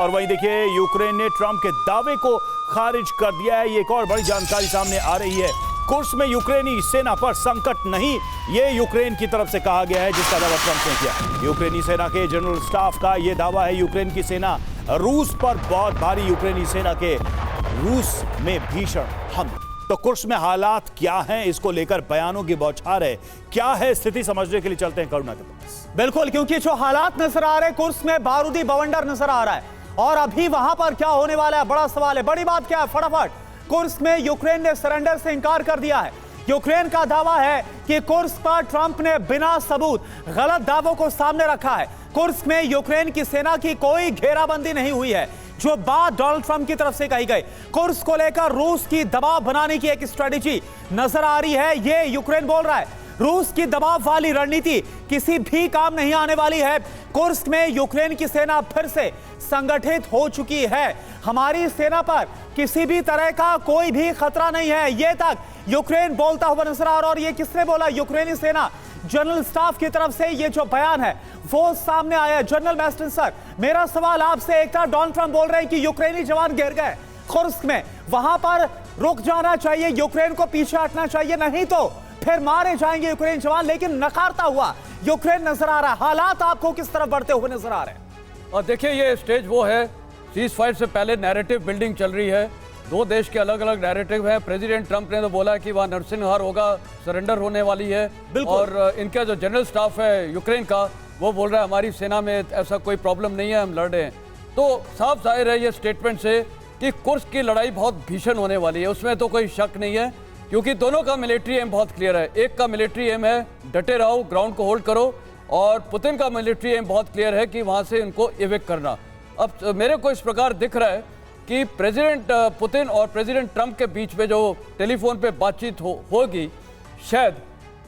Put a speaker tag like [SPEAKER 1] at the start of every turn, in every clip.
[SPEAKER 1] और वहीं देखिए यूक्रेन ने ट्रंप के दावे को खारिज कर दिया है। ये एक और बड़ी जानकारी सामने आ रही है। कुर्स्क में यूक्रेनी सेना पर संकट नहीं, ये यूक्रेन की तरफ से कहा गया है, जिसका दावा ट्रंप ने किया। यूक्रेनी सेना के जनरल स्टाफ का यह दावा है यूक्रेन की सेना रूस पर बहुत भारी, यूक्रेनी सेना के रूस में भीषण हमले। तो कुर्स्क में हालात क्या हैं, इसको लेकर बयानों की बौछार है। क्या है स्थिति, समझने के लिए चलते हैं करुणा के पास।
[SPEAKER 2] बिल्कुल, क्योंकि जो हालात नजर आ रहे हैं, कुर्स्क में बारूदी बवंडर नजर आ रहा है और अभी वहां पर क्या होने वाला है, बड़ा सवाल है। बड़ी बात क्या है, फटाफट, कुर्स्क में यूक्रेन ने सरेंडर से इंकार कर दिया है। यूक्रेन का दावा है कि कुर्स्क पर ट्रंप ने बिना सबूत गलत दावों को सामने रखा है। कुर्स्क में यूक्रेन की सेना की कोई घेराबंदी नहीं हुई है, जो बात डोनाल्ड ट्रंप की तरफ से कही गई। कुर्स्क को लेकर रूस की दबाव बनाने की एक स्ट्रेटेजी नजर आ रही है, ये यूक्रेन बोल रहा है। रूस की दबाव वाली रणनीति किसी भी काम नहीं आने वाली है। कुर्स्क में यूक्रेन की सेना फिर से संगठित हो चुकी है। हमारी सेना पर किसी भी तरह का कोई भी खतरा नहीं है, ये तक यूक्रेन बोलता हुआ नजर आ रहा है। और ये किसने बोला? यूक्रेनी सेना जनरल स्टाफ की तरफ से ये जो बयान है वो सामने आया। जनरल मैस्टन सर, मेरा सवाल आपसे एक था, डोनाल्ड ट्रंप बोल रहे हैं कि यूक्रेनी जवान गिर गए कुर्स्क में, वहां पर रुक जाना चाहिए, यूक्रेन को पीछे हटना चाहिए, नहीं तो फिर मारे जाएंगे यूक्रेन जवान। लेकिन नकारता हुआ यूक्रेन नजर आ रहा है। हालात आपको किस तरफ बढ़ते हुए नजर आ रहे हैं?
[SPEAKER 3] और देखिए, ये स्टेज वो है, सीज फायर से पहले नैरेटिव बिल्डिंग चल रही है। दो देश के अलग अलग नैरेटिव है। प्रेसिडेंट ट्रंप ने तो बोला कि वहाँ नरसिंहार होगा, सरेंडर होने वाली है। और इनका जो जनरल स्टाफ है यूक्रेन का, वो बोल रहा है हमारी सेना में ऐसा कोई प्रॉब्लम नहीं है, हम लड़ रहे हैं। तो साफ जाहिर है ये स्टेटमेंट से कि कुर्स्क की लड़ाई बहुत भीषण होने वाली है, उसमें तो कोई शक नहीं है, क्योंकि दोनों का मिलिट्री एम बहुत क्लियर है। एक का मिलिट्री एम है डटे रहो, ग्राउंड को होल्ड करो, और पुतिन का मिलिट्री एम बहुत क्लियर है कि वहाँ से इनको इवेक्ट करना। अब मेरे को इस प्रकार दिख रहा है कि प्रेसिडेंट पुतिन और प्रेसिडेंट ट्रंप के बीच में जो टेलीफोन पे बातचीत होगी, शायद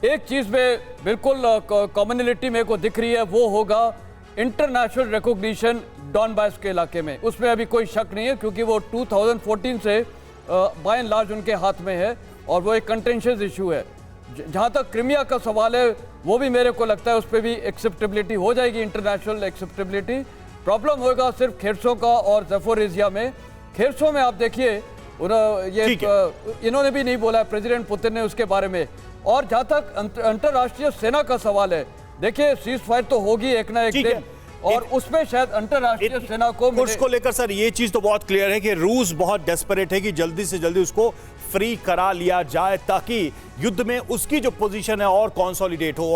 [SPEAKER 3] एक चीज़ में बिल्कुल कॉमनलिटी मेरे को दिख रही है, वो होगा इंटरनेशनल रिकॉग्निशन डॉनबास के इलाके में। उसमें अभी कोई शक नहीं है, क्योंकि वो 2014 से बाय एंड लार्ज उनके हाथ में है और वो एक कंटेंशियस इशू है। जहाँ तक क्रीमिया का सवाल है, वो भी मेरे को लगता है उस पर भी एक्सेप्टेबिलिटी हो जाएगी, इंटरनेशनल एक्सेप्टेबिलिटी। प्रॉब्लम होगा सिर्फ खेरसों का और ज़फोरिजिया में। खेरसों में आप देखिए, इन्होंने भी नहीं बोला प्रेसिडेंट पुतिन ने उसके बारे में। और जहाँ तक अंतर्राष्ट्रीय सेना का सवाल है, देखिए सीज फायर तो होगी एक ना एक दिन, और उसमें शायद अंतर्राष्ट्रीय सेना को
[SPEAKER 1] कुर्स्क को लेकर सर ये चीज तो बहुत क्लियर है कि रूस बहुत डेस्परेट है कि जल्दी से जल्दी उसको फ्री करा लिया जाए, ताकि युद्ध में उसकी जो पोजीशन है और कंसोलिडेट हो।